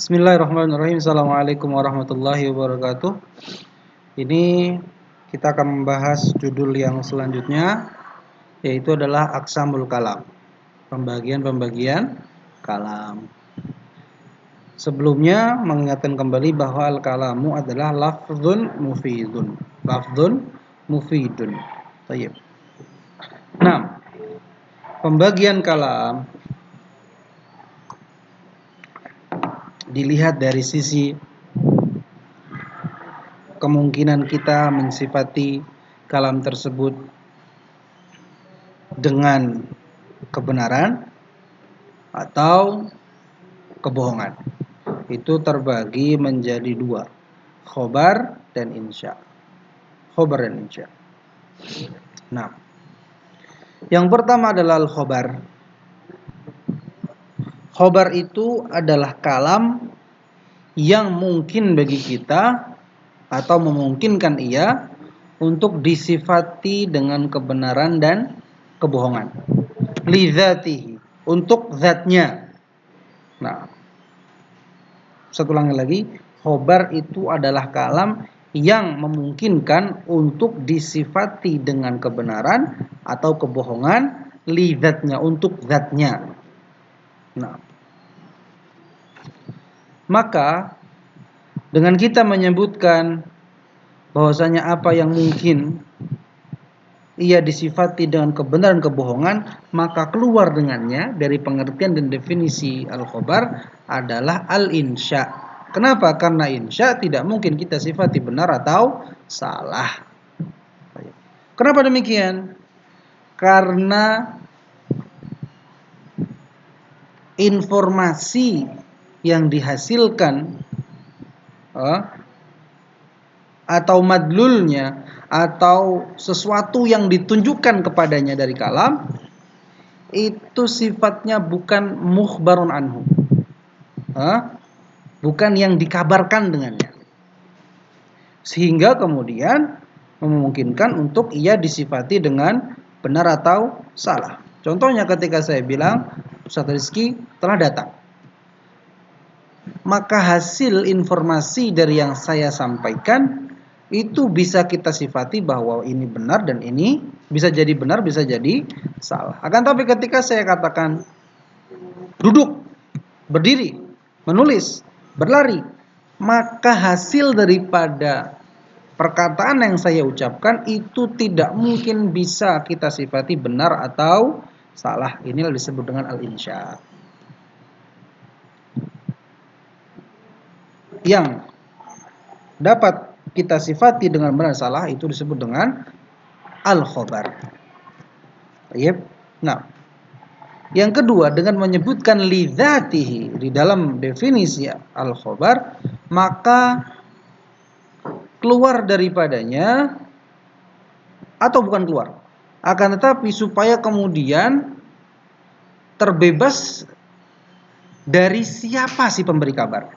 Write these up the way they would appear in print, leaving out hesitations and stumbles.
Bismillahirrahmanirrahim. Assalamualaikum warahmatullahi wabarakatuh. Ini kita akan membahas judul yang selanjutnya, yaitu adalah aqsamul kalam, pembagian kalam. Sebelumnya mengingatkan kembali bahwa al-kalamu adalah lafzun mufidun. Baik. Nah, pembagian kalam dilihat dari sisi kemungkinan kita mensifati kalam tersebut dengan kebenaran atau kebohongan. Itu terbagi menjadi dua, khobar dan insya. Nah, yang pertama adalah al-khobar. Khobar itu adalah kalam yang mungkin bagi kita atau memungkinkan ia untuk disifati dengan kebenaran dan kebohongan. Lidzatihi, untuk zatnya. Nah, satu lagi, khobar itu adalah kalam yang memungkinkan untuk disifati dengan kebenaran atau kebohongan, lidzatnya, untuk zatnya. Nah, maka dengan kita menyebutkan bahwasanya apa yang mungkin ia disifati dengan kebenaran kebohongan, maka keluar dengannya dari pengertian dan definisi al-khobar adalah al-insya. Kenapa? Karena insya tidak mungkin kita sifati benar atau salah. Kenapa demikian? Karena informasi yang dihasilkan atau madlulnya atau sesuatu yang ditunjukkan kepadanya dari kalam itu sifatnya bukan mukhbarun anhu, bukan yang dikabarkan dengannya, sehingga kemudian memungkinkan untuk ia disifati dengan benar atau salah. Contohnya ketika saya bilang Ustaz Rizky telah datang, maka hasil informasi dari yang saya sampaikan itu bisa kita sifati bahwa ini benar dan ini bisa jadi benar, bisa jadi salah. Akan tapi ketika saya katakan duduk, berdiri, menulis, berlari, maka hasil daripada perkataan yang saya ucapkan itu tidak mungkin bisa kita sifati benar atau salah. Inilah disebut dengan al-insya. Yang dapat kita sifati dengan benar salah itu disebut dengan al-khobar. Nah, yang kedua, dengan menyebutkan lidzatihi di dalam definisi al-khobar, maka keluar daripadanya, atau bukan keluar, akan tetapi supaya kemudian terbebas dari siapa si pemberi kabar.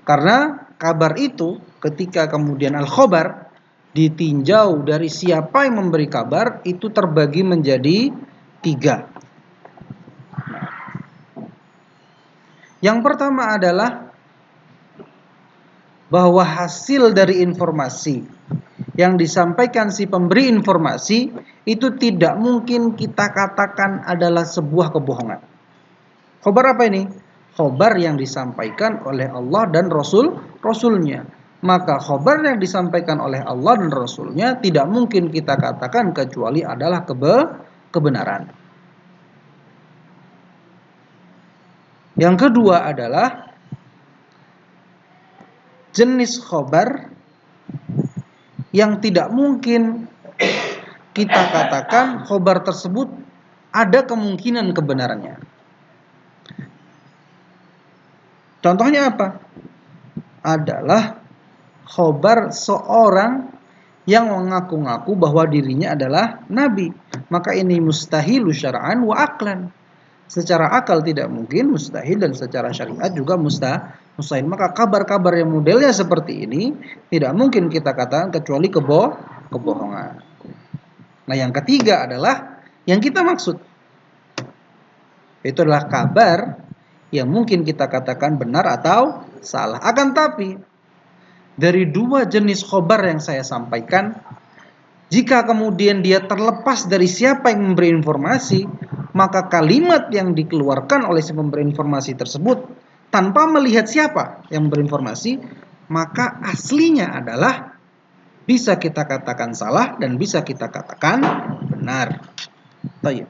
Karena kabar itu ketika kemudian al-khobar ditinjau dari siapa yang memberi kabar, itu terbagi menjadi 3. Yang pertama adalah bahwa hasil dari informasi yang disampaikan si pemberi informasi itu tidak mungkin kita katakan adalah sebuah kebohongan. Khobar apa ini? Khobar yang disampaikan oleh Allah dan Rasulnya. Maka khobar yang disampaikan oleh Allah dan Rasulnya tidak mungkin kita katakan kecuali adalah kebenaran. Yang kedua adalah jenis khobar yang tidak mungkin kita katakan khobar tersebut ada kemungkinan kebenarannya. Contohnya apa? Adalah khobar seorang yang mengaku-ngaku bahwa dirinya adalah nabi. Maka ini mustahil syar'an wa aqlan. Secara akal tidak mungkin, mustahil, dan secara syariat juga mustahil. Maka kabar-kabar yang modelnya seperti ini tidak mungkin kita katakan kecuali kebohongan. Nah, yang ketiga adalah yang kita maksud, itu adalah kabar yang mungkin kita katakan benar atau salah. Akan tapi dari dua jenis khobar yang saya sampaikan, jika kemudian dia terlepas dari siapa yang memberi informasi, maka kalimat yang dikeluarkan oleh si pemberi informasi tersebut tanpa melihat siapa yang memberi informasi, maka aslinya adalah bisa kita katakan salah dan bisa kita katakan benar. Baik.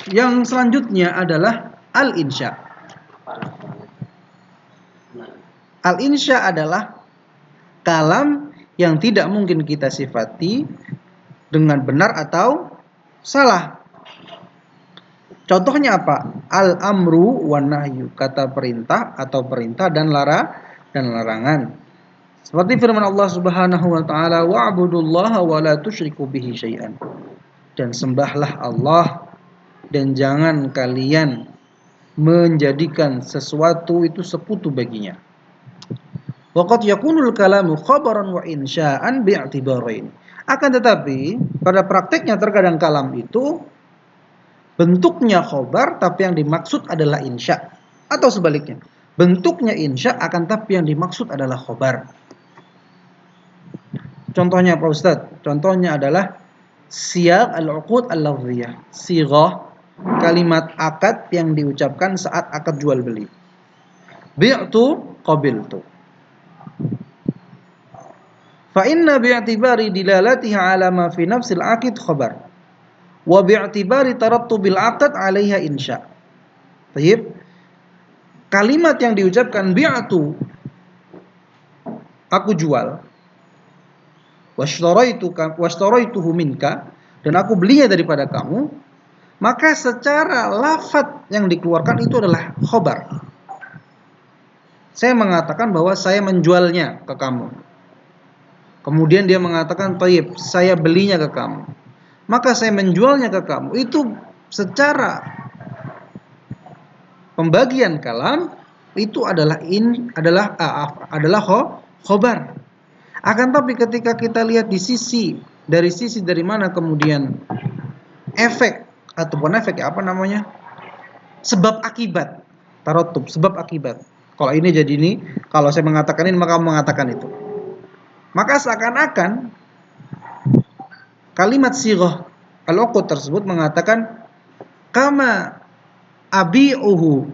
Yang selanjutnya adalah al-insya. Al-insya adalah kalam yang tidak mungkin kita sifati dengan benar atau salah. Contohnya apa? Al-amru wan nahyu, kata perintah atau perintah dan larangan. Seperti firman Allah Subhanahu wa taala, wa'budullaha wa la tusyriku bihi syai'an. Dan sembahlah Allah dan jangan kalian menjadikan sesuatu itu sekutu baginya. Waqad yakunul kalamu khabaran wa insya'an bi'tibarain. Akan tetapi pada prakteknya terkadang kalam itu bentuknya khobar tapi yang dimaksud adalah insya, atau sebaliknya bentuknya insya akan tapi yang dimaksud adalah khobar. Contohnya Pak Ustadz, contohnya adalah siyaq al-uqud al-lafziyah, sighah kalimat akad yang diucapkan saat akad jual beli. Bi'tu qabiltu. Fa inna bi'tibari dilalatiha ala ma fi nafsil aqid khabar wa bi'tibari tarattubil aqd 'alaiha insya. Baik. Kalimat yang diucapkan bi'tu, aku jual, washtaraituhu minka, dan aku belinya daripada kamu, maka secara lafadz yang dikeluarkan itu adalah khobar. Saya mengatakan bahwa saya menjualnya ke kamu. Kemudian dia mengatakan, "Thayyib, saya belinya ke kamu." Maka saya menjualnya ke kamu. Itu secara pembagian kalam itu adalah khobar. Akan tapi ketika kita lihat dari sisi dari mana kemudian efek ataupun sebab akibat, tarotub, sebab akibat. Kalau ini jadi ini, kalau saya mengatakan ini maka kamu mengatakan itu. Maka seakan-akan kalimat sighah al-uqud tersebut mengatakan kama abi'uhu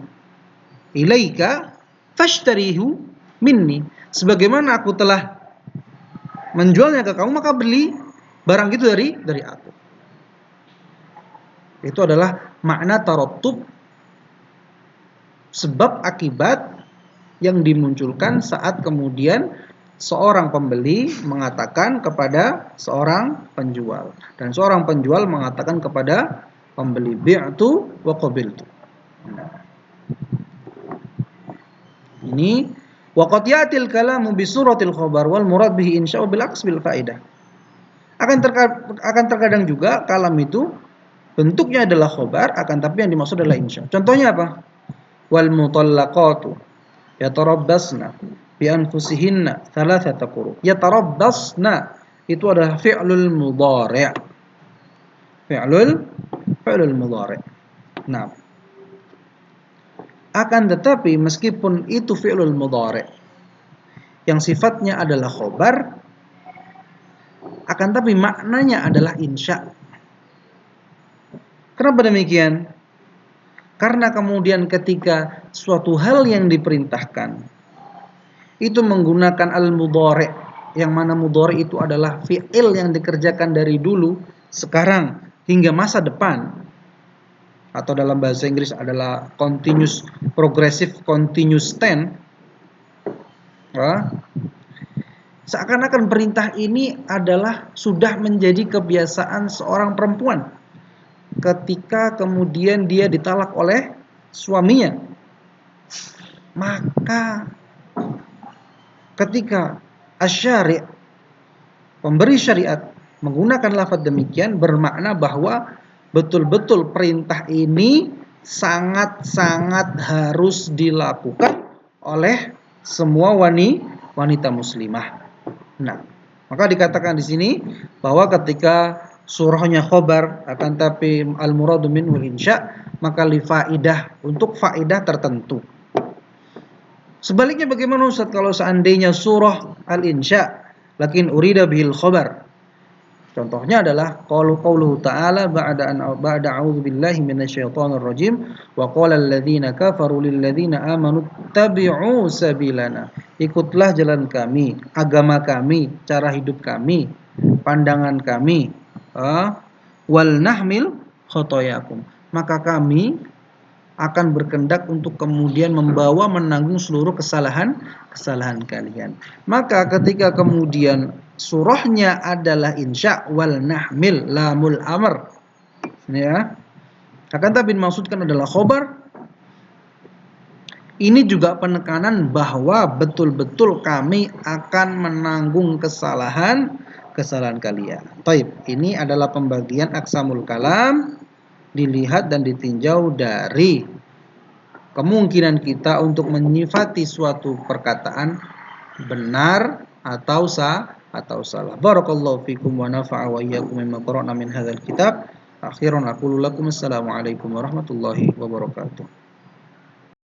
ilaika fashtarihu minni. Sebagaimana aku telah menjualnya ke kamu, maka beli barang itu dari aku. Itu adalah makna taratub, sebab akibat yang dimunculkan saat kemudian seorang pembeli mengatakan kepada seorang penjual dan seorang penjual mengatakan kepada pembeli, bi'tu wa qabiltu. Ini waqad yatil kalamu bi suratil khabar wal murad bihi insya'u bil aqs bil faidah. Akan terkadang juga kalam itu bentuknya adalah khobar akan tapi yang dimaksud adalah insya. Contohnya apa? Wal mutallaqatu yatarabbasna bi anfusihinna thalathata quru. Yatarabbasna itu adalah fi'lul mudhari'. Fi'lul mudhari'. Nah, akan tetapi meskipun itu fi'lul mudhari' yang sifatnya adalah khobar, akan tapi maknanya adalah insya. Kenapa demikian? Karena kemudian ketika suatu hal yang diperintahkan itu menggunakan al-mudhari', yang mana mudhari' itu adalah fi'il yang dikerjakan dari dulu, sekarang hingga masa depan, atau dalam bahasa Inggris adalah continuous progressive continuous tense. Seakan-akan perintah ini adalah sudah menjadi kebiasaan seorang perempuan ketika kemudian dia ditalak oleh suaminya. Maka ketika asy-syari', pemberi syariat, menggunakan lafaz demikian bermakna bahwa betul-betul perintah ini sangat-sangat harus dilakukan oleh semua wanita muslimah. Nah, Maka dikatakan di sini bahwa ketika surahnya khobar akan tapi al-muradu minhu insya, maka li faidah, untuk faidah tertentu. Sebaliknya bagaimana Ustaz kalau seandainya surah al-insya lakin urida bihil khobar? Contohnya adalah qauluhu ta'ala ba'da a'udzu billahi minasyaitonir rajim wa qala alladziina kafaru lil ladziina aamanu tabi'u sabilana. Ikutlah jalan kami, agama kami, cara hidup kami, pandangan kami, wal nahmil khotoyakum. Maka kami akan berkendak untuk kemudian membawa menanggung seluruh kesalahan kalian. Maka ketika kemudian surahnya adalah insya wal nahmil lamul amr, ya, akan tapi dimaksudkan adalah khobar. Ini juga penekanan bahwa betul-betul kami akan menanggung kesalahan kalian. Taib, ini adalah pembagian aqsamul kalam, dilihat dan ditinjau dari kemungkinan kita untuk menyifati suatu perkataan benar atau salah. Barakallahu fikum wa nafa'a wa iyyakum mimma qara'na min hadzal kitab. Akhiran aqulu lakum assalamu alaikum warahmatullahi wabarakatuh.